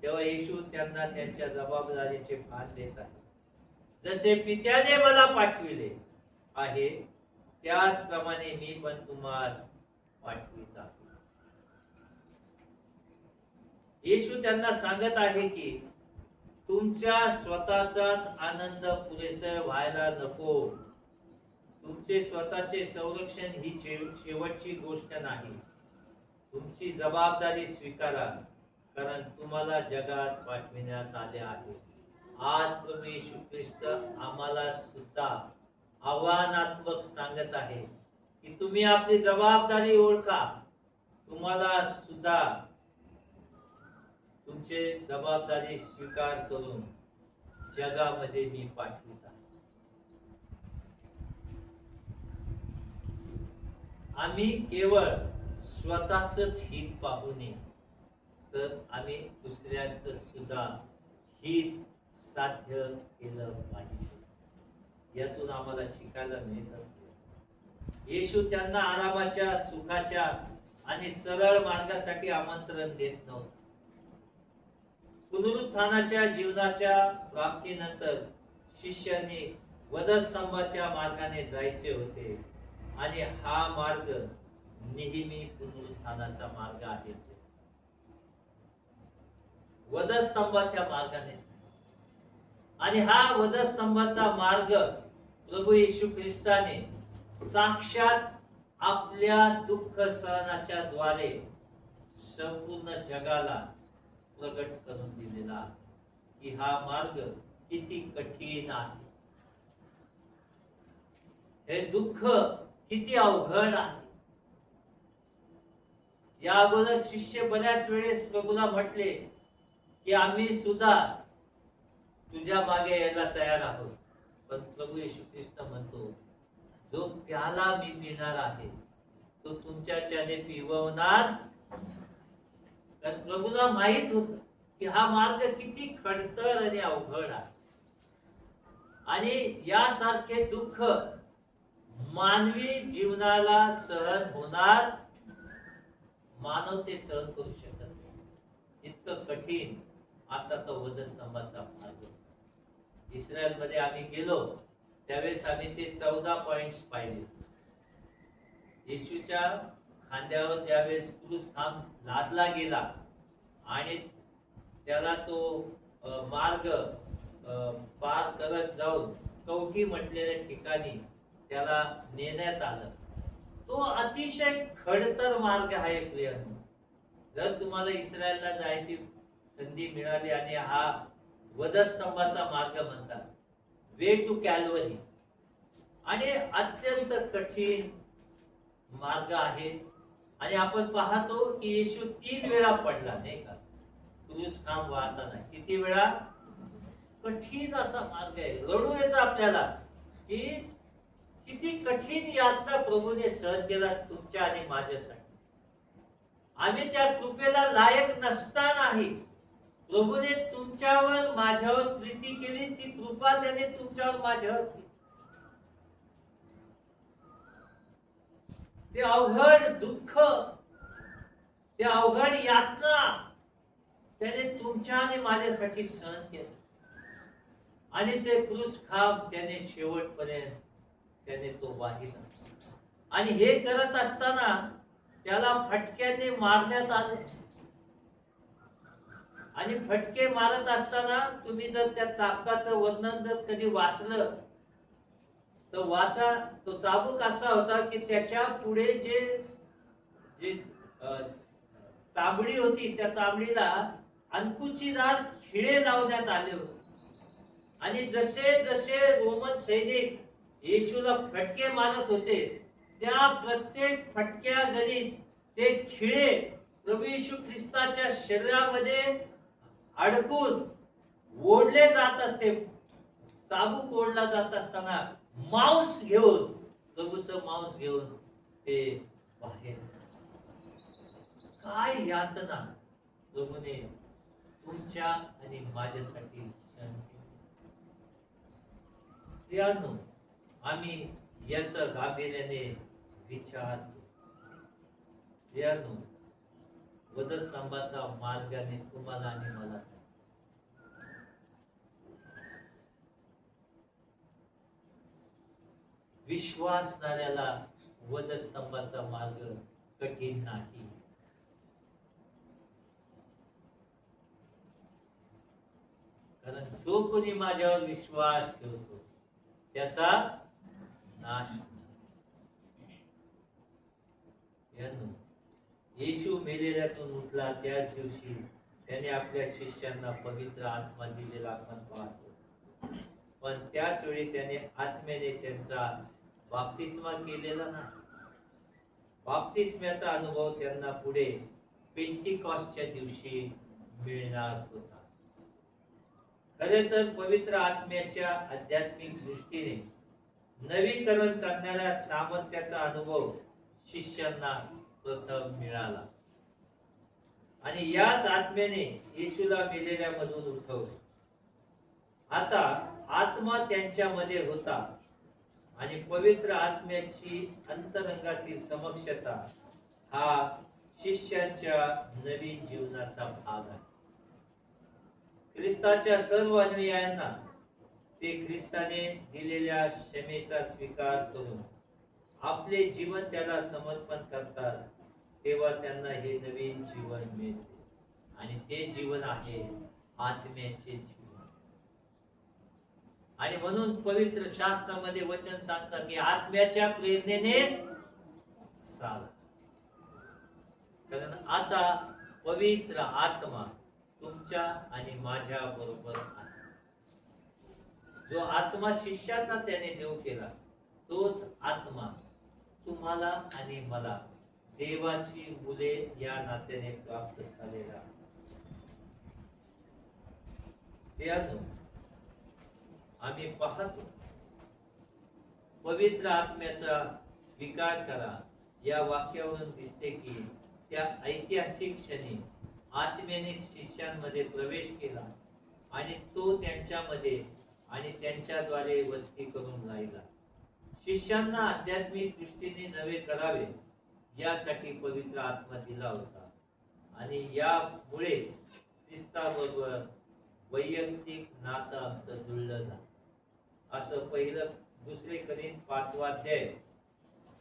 तेव्हा येशू त्यांना त्यांच्या जबाबदारीचे भान देत आहे. जसे पित्याने मला पाठविले आहे त्याचप्रमाणे मी पण तुम्हास पाठवित आहे. येशू त्यांना सांगत आहे की तुमच्या स्वतःचाच आनंद पुरेसा व्हायला नको. तुमचे स्वतःचे संरक्षण ही शेवटची गोष्ट नाही. तुमची जबाबदारी स्वीकारा, कारण तुम्हाला जगात पाठविण्यात आले आहे. आज प्रभू येशू ख्रिस्त आम्हाला सुद्धा आव्हानात्मक सांगत आहे की तुम्ही आपली जबाबदारी ओळखा. तुम्हाला सुद्धा तुमचे जबाबदारी स्वीकार करून जगामध्ये मी पाठवित आहे. आम्ही केवळ स्वतःच हित पाहू नये तर आम्ही दुसऱ्यांचं सुद्धा हित साध्य केलं पाहिजे. यातून आम्हाला शिकायला मिळतं येशू त्यांना आरामाच्या, सुखाच्या आणि सरळ मार्गासाठी आमंत्रण देत नव्हता. पुनरुत्थानाच्या जीवनाच्या प्राप्तीनंतर शिष्यांनी वधस्तंभाच्या मार्गाने जायचे होते आणि हा मार्ग नेहमी पुनरुत्थानाचा मार्ग आहे. वधस्तंभाच्या मार्गाने आणि हा वधस्तंभाचा मार्ग प्रभू येशू ख्रिस्ताने साक्षात आपल्या दुःख सहनाच्या द्वारे संपूर्ण जगाला प्रगट करून दिलेला की हा मार्ग किती कठीण आहे, हे दुःख किती अवघड आहे. या अगोदर शिष्य बऱ्याच वेळेस प्रभूला म्हटले की आम्ही सुद्धा तुझ्या मागे यायला तयार आहोत, पण प्रभू येशू ख्रिस्त म्हणतो जो प्याला मी पिणार आहे तो तुमच्याच्याने पिववणार. कारण प्रभूला माहित होत की हा मार्ग किती खडतर आणि अवघड आहे आणि यासारखे दुःख मानवी जीवनाला सहन होणार, मानव ते सहन करू शकत नाही. इतकं कठीण असा तो वधस्तंभाचा मार्ग. इस्रायल मध्ये आम्ही गेलो त्यावेळेस आम्ही ते 14 पॉइंट्स पाहिले. येशूच्या खांद्यावर ज्यावेळेस क्रूस खांब लादला गेला आणि त्याला तो मार्ग पार करत जाऊन कवठी म्हटलेल्या ठिकाणी त्याला नेण्यात आलं. तो अतिशय खडतर मार्ग आहे प्रियांनो. जर तुम्हाला इस्रायलला जायची संधी मिळाली आणि हा वधस्तंभाचा मार्ग म्हणतात, वे टू कॅल्वरी, आणि अत्यंत कठीण मार्ग आहे. आणि आपण पाहतो की येशू 3 वेळा पडला नाही का क्रूस खांब वाहताना. किती वेळा? कठीण असा मार्ग आहे. रडू येतं आपल्याला की किती कठीण यातना प्रभूने सहन केला तुमच्या आणि माझ्यासाठी. आम्ही त्या कृपेला लायक नसतानाही प्रभूने तुमच्यावर माझ्यावर प्रीती केली. ती कृपा त्याने तुमच्यावर माझ्यावर केली. ते अवघड दुःख, ते अवघड यातना त्याने तुमच्या आणि माझ्यासाठी सहन केलं आणि ते क्रूस खांब त्याने शेवटपर्यंत त्याने तो वाहिला. आणि हे करत असताना त्याला फटक्याने मारण्यात आले. आणि फटके मारत असताना तुम्ही जर त्या चाबकाचं वर्णन जर कधी वाचलं तर वाचा, तो चाबूक असा होता की त्याच्या पुढे जे जे चामडी होती त्या चामडीला अंकुचीदार खिळे लावण्यात आले होते. आणि जसे जसे रोमन सैनिक येशूला फटके मारत होते त्या प्रत्येक फटक्या गणित ते खिळे प्रभू येशू ख्रिस्ताच्या शरीरामध्ये अडकून ओढले जात असते. चाबूक ओढला जात असताना मांस घेऊन, प्रभूचं मांस घेऊन ते बाहेर. काय यातना प्रभूने तुमच्या आणि माझ्यासाठी सहन केली. प्रियांनो, आम्ही याचा गांभीर्याने विचार प्रियांनो, वधस्तंभाचा मार्गाने तुम्हाला आणि मला विश्वासणाऱ्याला वधस्तंभाचा मार्ग कठीण नाही. कारण जो कोणी माझ्यावर विश्वास ठेवतो त्याचा नाश. येशू मेलेल्यातून उठला त्याच दिवशी त्याने आपल्या शिष्यांना पवित्र आत्मा दिलेला आपण पाहतो. पण त्याच वेळी त्याने आत्म्याने त्यांचा बाप्तिस्मा केलेला नाही. बाप्तिस्म्याचा अनुभव त्यांना पुढे पेंटिकॉस्टच्या दिवशी मिळणार होता. खरे तर पवित्र आत्म्याच्या आध्यात्मिक दृष्टीने नवीकरण करणाऱ्या सामर्थ्याचा अनुभव शिष्यांना प्रथम मिळाला. आणि याच आत्म्याने येशूला मेलेल्यामधून उठवले. आता आत्मा त्यांच्यामध्ये होता आणि पवित्र आत्म्याची अंतरंगातील समक्षता हा शिष्यांच्या नवीन जीवनाचा भाग आहे. ख्रिस्ताच्या सर्व अनुयायांना ते ख्रिस्ताने दिलेल्या क्षमेचा स्वीकार करून आपले जीवन त्याला समर्पण करतात, तेव्हा त्यांना हे नवीन जीवन मिळते आणि ते जीवन आहे आत्म्याचे जीवन. आणि म्हणून पवित्र शास्त्रामध्ये वचन सांगतात की आत्म्याच्या प्रेरणेने चाला. कारण आता पवित्र आत्मा तुमच्या आणि माझ्या बरोबर आहे. जो आत्मा शिष्यांना त्याने देव केला तोच आत्मा तुम्हाला आणि मला देवाची मुले या नात्याने प्राप्त झालेला. आम्ही पाहतो पवित्र आत्म्याचा स्वीकार करा या वाक्यावरून दिसते की त्या ऐतिहासिक क्षणी आत्म्याने शिष्यांमध्ये प्रवेश केला आणि तो त्यांच्यामध्ये आणि त्यांच्याद्वारे वस्ती करून राहिला. शिष्यांना आध्यात्मिक दृष्टीने नवे करावे यासाठी पवित्र आत्मा दिला होता आणि यामुळेच ख्रिस्ताबरोबर वैयक्तिक नातं आमचं जुळलं झालं. असं पहिलं 2 करिंथ 5 अध्याय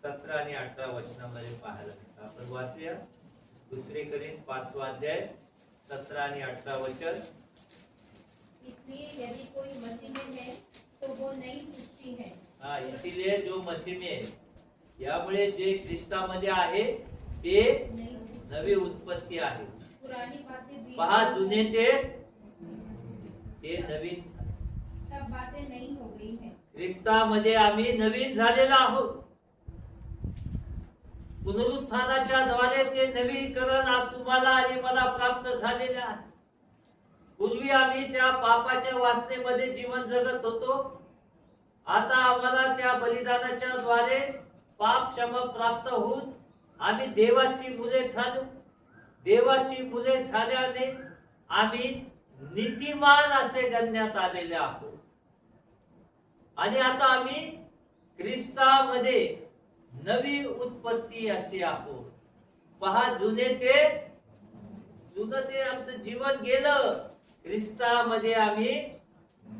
17 आणि 18 वचनामध्ये पाहायला मिळतं. आपण वाचूया 2 करिंथ 5 अध्याय 17 आणि 18 वचन. इसलिए यदि कोई मसीह में है तो वो नई सृष्टि है. इसीलिए जो मसीह में है, यामुळे जे ख्रिस्तामध्ये आहे ते नवी उत्पत्ती आहे. पुरानी बातें पहा जुने ते नवीन झाले. सब बातें नई हो गई हैं. ख्रिस्तामध्ये आम्ही नवीन झालेलो आहोत. पुनरुत्थानाच्या द्वारे ते नवीकरण तुम्हाला आणि मला प्राप्त झालेले आहे. पूर्वी आम्ही त्या पापाच्या वासनेमध्ये जीवन जगत होतो. आता आम्हाला त्या बलिदानाच्या द्वारे पाप क्षमा प्राप्त होऊन आम्ही देवाची मुले झालो. देवाची मुले झाल्याने आम्ही नीतिमान असे गणण्यात आलेले आहोत. आणि आता आम्ही ख्रिस्तामध्ये नवी उत्पत्ती अशी आहोत. पहा जुने ते आमचं जीवन गेलं. ख्रिस्तामध्ये आम्ही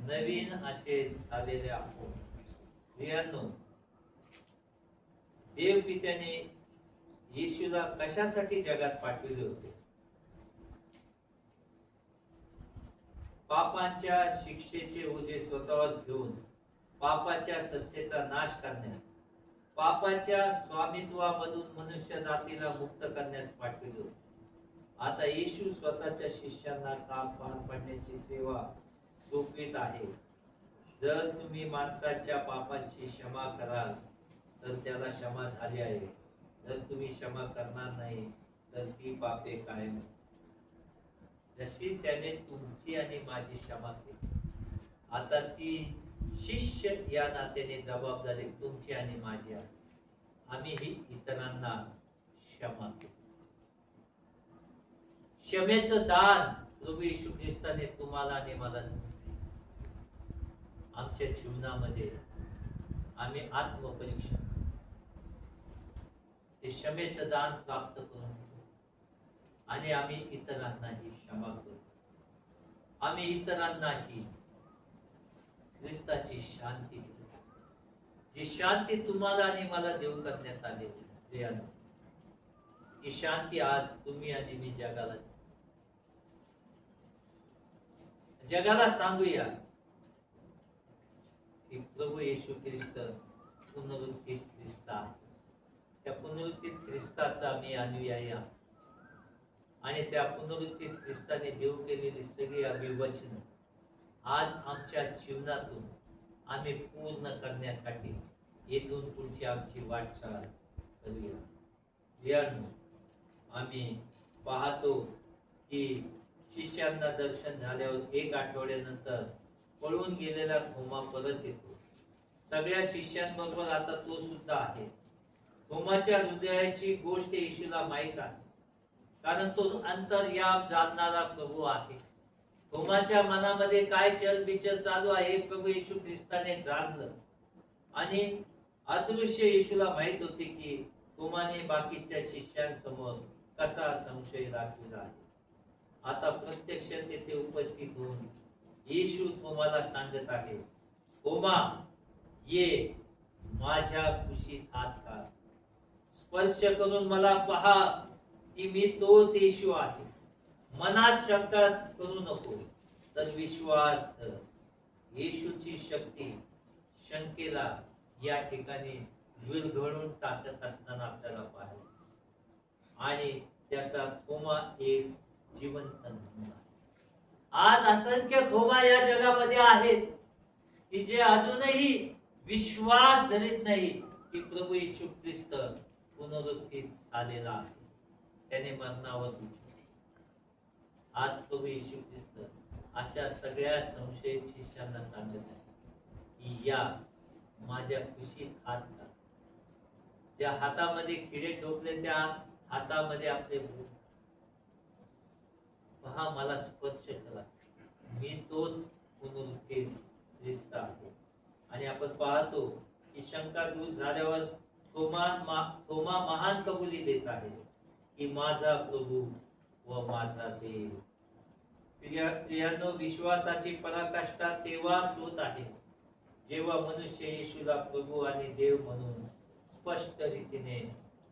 नवीन असे झालेले आहोत. प्रियांनो, देव पित्याने येशूला कशासाठी जगात पाठविले होते? पापांच्या शिक्षेचे ओझे स्वतःवर घेऊन पापाच्या सत्तेचा नाश करण्यास, पापाच्या स्वामित्वामधून मनुष्य जातीला मुक्त करण्यास पाठविले होते. आता येशू स्वतःच्या शिष्यांना काम पार पाडण्याची सेवा सोपवीत आहे. जर तुम्ही माणसाच्या पापांची क्षमा कराल तर त्याला क्षमा झाली आहे. जर तुम्ही क्षमा करणार नाही तर ती पापे कायम. जशी त्याने तुमची आणि माझी क्षमा केली, आता ती शिष्य या नात्याने जबाबदारी तुमची आणि माझी आहे. आम्ही ही इतरांना क्षमा केली. क्षमेचं दान प्रभू येशू ख्रिस्ताने तुम्हाला आणि मला आमच्या जीवनामध्ये आम्ही आत्मपरीक्षा ते क्षमेचं दान प्राप्त करून आणि आम्ही इतरांनाही क्षमा करतो. आम्ही इतरांनाही ख्रिस्ताची शांती देतो. जी शांती तुम्हाला आणि मला देऊ करण्यात आलेली आहे, ही शांती आज तुम्ही आणि मी जगाला सांगूया की प्रभू येशू ख्रिस्त पुनरुत्थित ख्रिस्त आहे. त्या पुनरुत्थित ख्रिस्ताचा मी अनुयायी आहे आणि त्या पुनरुत्थित ख्रिस्ताने देव केलेली सगळी अभिवचन आज आमच्या जीवनातून आम्ही पूर्ण करण्यासाठी येथून पुढची आमची वाटचाल करूया. आम्ही पाहतो की शिष्यांना दर्शन झाल्यावर 1 आठवड्यानंतर पळून गेलेला थोमा परत येतो. सगळ्या शिष्यांबरोबर आता तो सुद्धा आहे. थोमाच्या हृदयाची गोष्ट येशूला माहीत आहे. कारण तो अंतर्याम जाणणारा प्रभू आहे. थोमाच्या मनामध्ये काय चलबिचल चालू आहे हे प्रभू येशू ख्रिस्ताने जाणलं. आणि अदृश्य येशूला माहित होते की थोमाने बाकीच्या शिष्यांसमोर कसा संशय दाखविला आहे. आता प्रत्यक्ष तेथे उपस्थित होऊन येशू थोमाला सांगत आहे, थोमा, ये माझ्या कुशीत हात घाल, स्पर्श करून मला पहा की मी तोच येशू आहे. मनात शंका करू नको, तर विश्वास धर. येशूची शक्ती शंकेला या ठिकाणी विरघळून टाकत असताना आपल्याला पाहिजे. आणि त्याचा थोमा एक जिवंत नमुना. आज असंख्य थोमा या जगामध्ये आहेत की जे अजूनही विश्वास धरीत नाही की प्रभू येशू ख्रिस्त पुनरुत्थित झालेला आहे, त्याने मरणावर विजय. आज प्रभू येशू ख्रिस्त अशा सगळ्या संशयित शिष्यांना सांगत आहे की या माझ्या कुशीत हात घाल. ज्या हातामध्ये किडे ठोकले त्या हातामध्ये आपले बोट पहा, मला स्पर्श करा, मी तोच पुनरुत्थित ख्रिस्त आहे. आणि आपण पाहतो की शंका दूर झाल्यावर थोमा महान कबुली देत आहे की माझा प्रभू व माझा देव. प्रियानो, विश्वासाची पराकाष्ठा तेव्हाच होत आहे जेव्हा मनुष्य येशूला प्रभू आणि देव म्हणून स्पष्ट रीतीने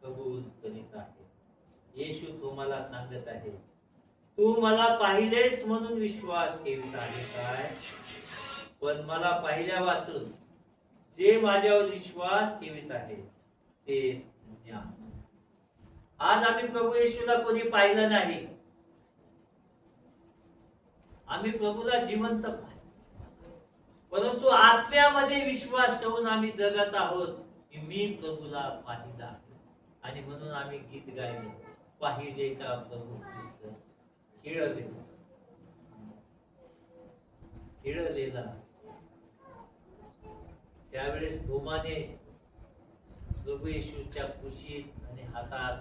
कबूल करीत आहे. येशू थोमाला सांगत आहे, तू मला पाहिलेस म्हणून विश्वास ठेवित आहे काय? पण मला पाहिल्या वाचून जे माझ्यावर विश्वास ठेवित आहे ते ज्ञान. आज आम्ही प्रभू येशूला कोणी पाहिलं नाही, आम्ही प्रभूला जिवंत पाहिलं, परंतु आत्म्यामध्ये विश्वास ठेवून आम्ही जगत आहोत की मी प्रभूला पाहिला आहे. आणि म्हणून आम्ही गीत गायले, पाहिले का प्रभू ख्रिस्त खेळलेला. त्यावेळेस थोमाने प्रभू येशूच्या कुशीत आणि हातात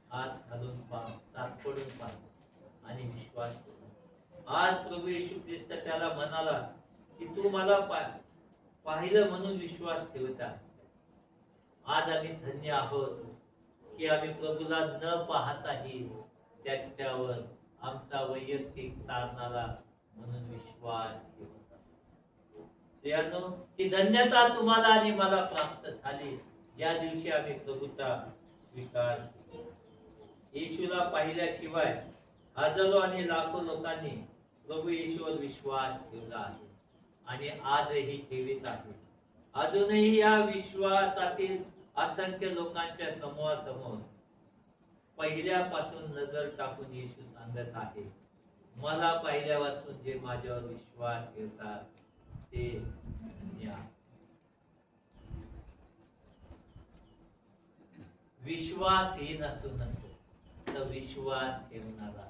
हात घालून चाचपडून पाहिलं आणि विश्वास केला. आज प्रभू येशू ख्रिस्त त्याला म्हणाला की तू मला पाहिलं म्हणून विश्वास ठेवत आहेस. आज आम्ही धन्य आहोत की आम्ही प्रभूला न पाहताही त्याच्यावर आमचा वैयक्तिक तारणारा म्हणून विश्वास ठेवत. ती धन्यता तुम्हाला आणि मला प्राप्त झाली ज्या दिवशी आम्ही प्रभूचा स्वीकार केला. येशूला पाहिल्याशिवाय हजारो आणि लाखो लोकांनी प्रभू येशूवर विश्वास ठेवला आहे आणि आजही ठेवित आहे. अजूनही या विश्वासातील असंख्य लोकांच्या समूहासमोर पहिल्यापासून नजर टाकून येशू सांगत आहे, मला पहिल्यापासून जे माझ्यावर विश्वास ठेवतात ते ज्ञा. विश्वासहीन असू नको, तर विश्वास ठेवणारा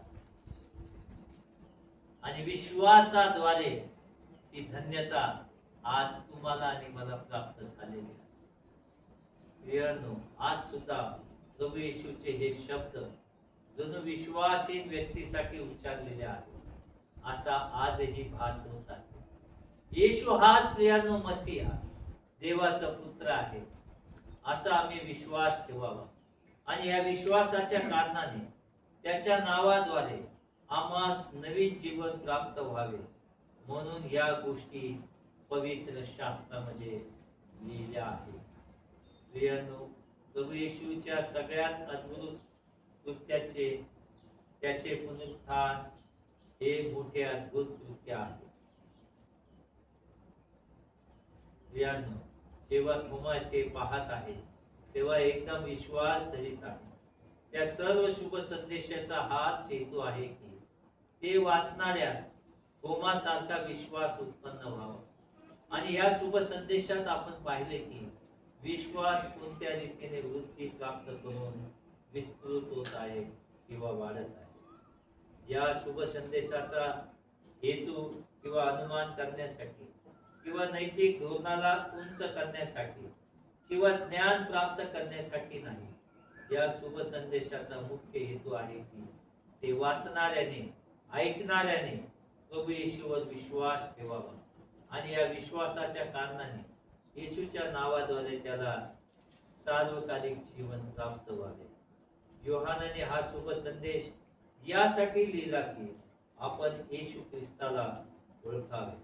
आणि विश्वासाद्वारे ती धन्यता आज तुम्हाला आणि मला प्राप्त झालेली आहे. प्रियानो, आज सुद्धा प्रभू येशूचे हे शब्द जणू विश्वासहीन व्यक्तीसाठी उच्चारलेले आहेत असा आजही भास होत आहे. येशू हाच प्रियानो मसीहा, देवाचा पुत्र आहे असा आम्ही विश्वास ठेवावा. आणि या विश्वासाच्या कारणाने त्याच्या नावाद्वारे आम्हास नवीन जीवन प्राप्त व्हावे म्हणून या गोष्टी पवित्र शास्त्रामध्ये लिहिल्या आहेत. प्रियानो, प्रभू येशूच्या सगळ्यात अद्भुत कृत्याचे त्याचे पुनरुत्थान हे मोठे अद्भुत कृत्य आहे. प्रियानो, जेव्हा थोमा ते पाहत आहे तेव्हा एकदम विश्वास धरीत आहे. त्या सर्व शुभ संदेशाचा हाच हेतू आहे की ते वाचणाऱ्यास थोमासारखा विश्वास उत्पन्न व्हावा. आणि या शुभ संदेशात आपण पाहिले की विश्वास कोणत्या रीतीने वृद्धी प्राप्त करून विस्तृत होत आहे किंवा वाढत आहे. या शुभ संदेशाचा हेतू किंवा अनुमान करण्यासाठी किंवा नैतिक धोरणाला उंच करण्यासाठी किंवा ज्ञान प्राप्त करण्यासाठी नाही, या शुभ संदेशाचा मुख्य हेतू आहे की ते वाचणाऱ्याने ऐकणाऱ्याने प्रभू येशूवर विश्वास ठेवावा आणि या विश्वासाच्या कारणाने येशूच्या नावाद्वारे त्याला सार्वकालिक जीवन प्राप्त व्हावे. योहानाने हा शुभ संदेश यासाठी लिहिला की आपण येशू ख्रिस्ताला ओळखावे,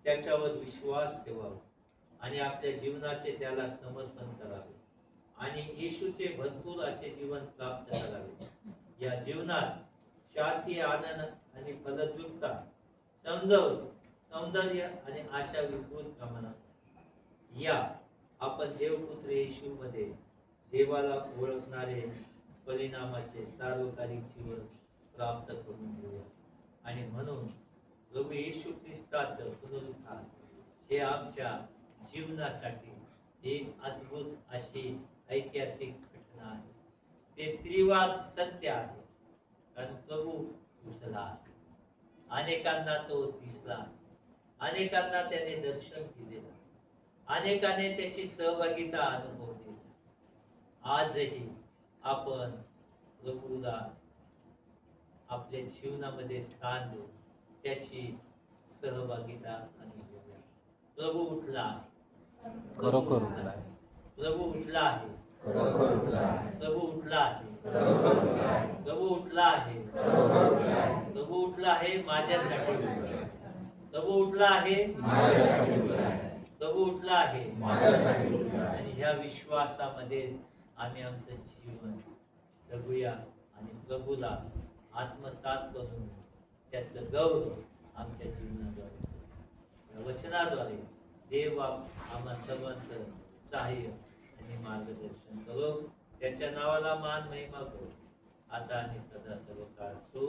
त्याच्यावर विश्वास ठेवावा आणि आपल्या जीवनाचे त्याला समर्पण करावे आणि येशूचे भरपूर असे जीवन प्राप्त करावे. या जीवनात शांती, आनंद आणि फलद्रुपता, सौंदर्य आणि आशा विपुल प्रमाणात या आपण देवपुत्र येशू मध्ये देवाला ओळखणारे परिणामाचे सार्वकालिक जीवन प्राप्त करून घेऊया. आणि म्हणून प्रभू येशू ख्रिस्ताचं पुनरुत्थान हे आमच्या जीवनासाठी एक अद्भुत अशी ऐतिहासिक घटना आहे. ते त्रिवाद सत्य आहे, कारण प्रभू उठला. अनेकांना तो दिसला, अनेकांना त्याने दर्शन दिलेलं, अनेकाने त्याची सहभागिता अनुभवली. आजही आपण प्रभूला आपल्या जीवनामध्ये स्थान देऊ, त्याची सहभागिता अनुभवूया. प्रभू उठला आहे, खरोखर उठला आहे. प्रभू उठला आहे, खरोखर उठला आहे. प्रभू उठला आहे, खरोखर उठला आहे. प्रभू उठला आहे, खरोखर उठला आहे. प्रभू उठला आहे माझ्यासाठी उठला आहे. प्रभू उठला आहे माझ्यासाठी उठला आहे. प्रभू उठला आहे माझ्यासाठी उठला आहे. आणि ह्या विश्वासामध्ये आम्ही आमचं जीवन जगूया आणि प्रभूला आत्मसात करून त्याचं गौरव आमच्या जीवनाद्वारे करू. या वचनाद्वारे देव आम्हा सर्वांचं सहाय्य आणि मार्गदर्शन करो. त्याच्या नावाला मान महिमा करू आता आणि सदा सर्व काळ सो.